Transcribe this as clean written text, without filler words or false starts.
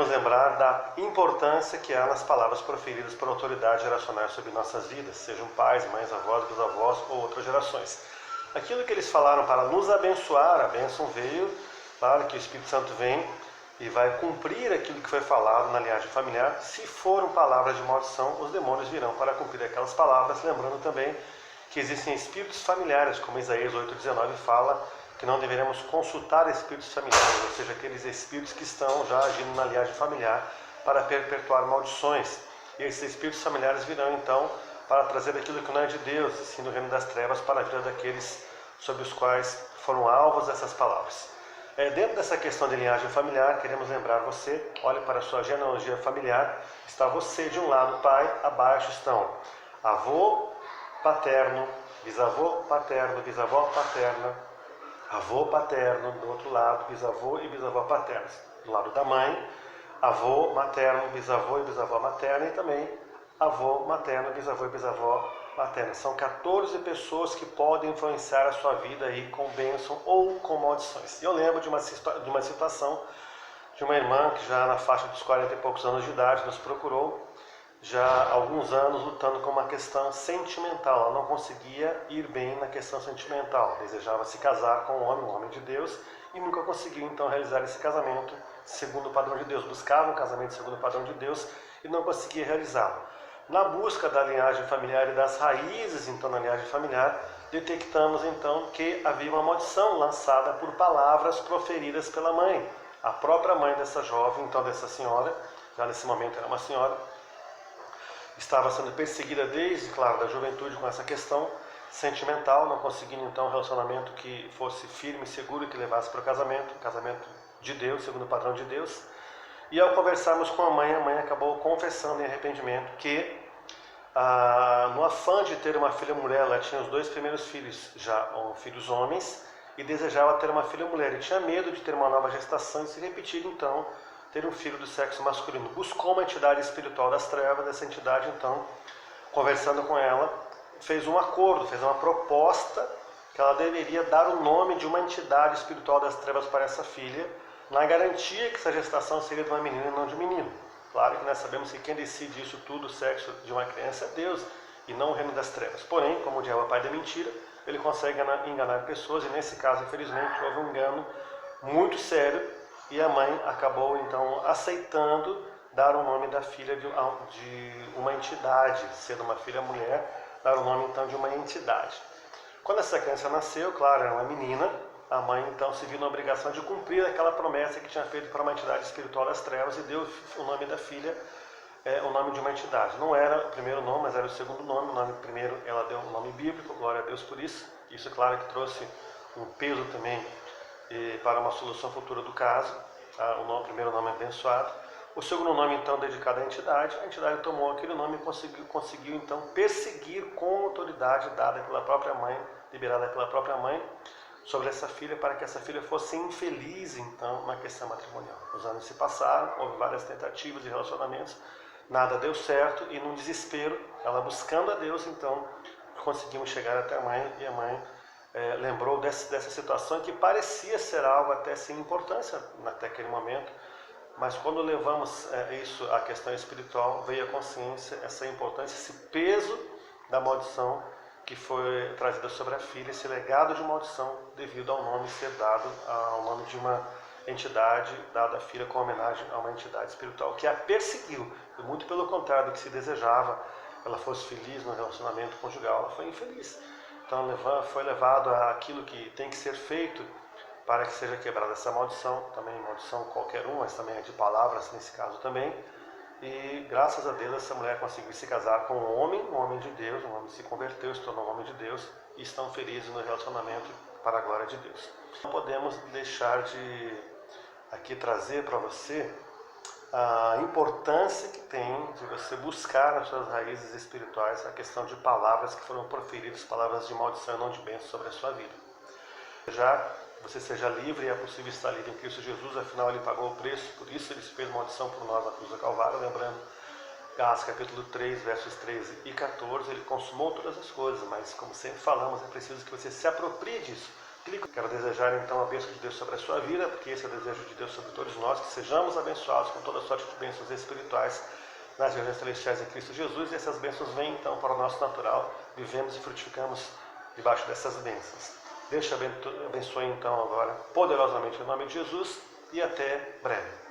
Vamos lembrar da importância que há nas palavras proferidas por autoridades geracionais sobre nossas vidas, sejam pais, mães, avós, bisavós ou outras gerações. Aquilo que eles falaram para nos abençoar, a bênção veio, claro que o Espírito Santo vem e vai cumprir aquilo que foi falado na linhagem familiar. Se foram palavras de maldição, os demônios virão para cumprir aquelas palavras, lembrando também que existem espíritos familiares, como Isaías 8,19 fala, que não deveremos consultar espíritos familiares, ou seja, aqueles espíritos que estão já agindo na linhagem familiar para perpetuar maldições. E esses espíritos familiares virão então para trazer aquilo que não é de Deus, assim no reino das trevas, para a vida daqueles sobre os quais foram alvos dessas palavras. Dentro dessa questão de linhagem familiar, queremos lembrar você, olhe para a sua genealogia familiar, está você de um lado, pai, abaixo estão avô paterno, bisavô paterno, bisavó paterna, avô paterno, do outro lado, bisavô e bisavó paternos. Do lado da mãe, avô materno, bisavô e bisavó materna e também avô materno, bisavô e bisavó materna. São 14 pessoas que podem influenciar a sua vida aí com bênção ou com maldições. E eu lembro de uma situação de uma irmã que já na faixa dos 40 e poucos anos de idade nos procurou, já há alguns anos lutando com uma questão sentimental. Ela não conseguia ir bem na questão sentimental, desejava se casar com um homem de Deus, e nunca conseguiu então realizar esse casamento segundo o padrão de Deus. Buscava um casamento segundo o padrão de Deus e não conseguia realizá-lo. Na busca da linhagem familiar e das raízes então na linhagem familiar, detectamos então que havia uma maldição lançada por palavras proferidas pela mãe. A própria mãe dessa jovem, então dessa senhora, já nesse momento era uma senhora, estava sendo perseguida desde, claro, da juventude com essa questão sentimental, não conseguindo então um relacionamento que fosse firme e seguro e que levasse para o casamento de Deus, segundo o padrão de Deus. E ao conversarmos com a mãe acabou confessando em arrependimento que, no afã de ter uma filha mulher, ela tinha os 2 primeiros filhos, já filhos homens, e desejava ter uma filha mulher, e tinha medo de ter uma nova gestação e se repetir então ter um filho do sexo masculino. Buscou uma entidade espiritual das trevas, essa entidade então, conversando com ela, fez um acordo, fez uma proposta que ela deveria dar o nome de uma entidade espiritual das trevas para essa filha, na garantia que essa gestação seria de uma menina e não de um menino. Claro que nós sabemos que quem decide isso tudo, o sexo de uma criança, é Deus e não o reino das trevas. Porém, como o diabo é o pai da mentira, ele consegue enganar pessoas, e nesse caso, infelizmente, houve um engano muito sério, e a mãe acabou então aceitando dar o nome da filha de uma entidade, sendo uma filha mulher, dar o nome então de uma entidade. Quando essa criança nasceu, claro, era uma menina, a mãe então se viu na obrigação de cumprir aquela promessa que tinha feito para uma entidade espiritual das trevas e deu o nome da filha, o nome de uma entidade. Não era o primeiro nome, mas era o segundo nome. O nome primeiro ela deu um nome bíblico, glória a Deus por isso. Isso, claro, que trouxe um peso também para uma solução futura do caso. O primeiro nome é abençoado. O segundo nome, então, dedicado à entidade. A entidade tomou aquele nome e conseguiu então, perseguir com autoridade dada pela própria mãe, liberada pela própria mãe, sobre essa filha, para que essa filha fosse infeliz, então, na questão matrimonial. Os anos se passaram, houve várias tentativas de relacionamentos, nada deu certo, e num desespero, ela buscando a Deus, então, conseguimos chegar até a mãe, e a mãe lembrou dessa situação que parecia ser algo até sem importância até aquele momento, mas quando levamos isso à questão espiritual, veio a consciência, essa importância, esse peso da maldição que foi trazida sobre a filha, esse legado de maldição devido ao nome ser dado ao nome de uma entidade, dada à filha com homenagem a uma entidade espiritual que a perseguiu, e muito pelo contrário do que se desejava, ela fosse feliz no relacionamento conjugal, ela foi infeliz. Então foi levado àquilo que tem que ser feito para que seja quebrada essa maldição, também maldição qualquer uma, mas também é de palavras nesse caso também. E graças a Deus essa mulher conseguiu se casar com um homem de Deus, um homem se converteu, se tornou um homem de Deus, e estão felizes no relacionamento para a glória de Deus. Não podemos deixar de aqui trazer para você a importância que tem de você buscar nas suas raízes espirituais a questão de palavras que foram proferidas, palavras de maldição e não de bênção sobre a sua vida. Já você seja livre, e é possível estar livre em Cristo Jesus, afinal Ele pagou o preço, por isso Ele fez maldição por nós na cruz do Calvário, lembrando, Gálatas capítulo 3, versos 13 e 14, Ele consumou todas as coisas, mas como sempre falamos, é preciso que você se aproprie disso, Quero desejar então a bênção de Deus sobre a sua vida, porque esse é o desejo de Deus sobre todos nós, que sejamos abençoados com toda sorte de bênçãos espirituais nas regiões celestiais em Cristo Jesus, e essas bênçãos vêm então para o nosso natural, vivemos e frutificamos debaixo dessas bênçãos. Deus te abençoe então agora poderosamente em nome de Jesus, e até breve.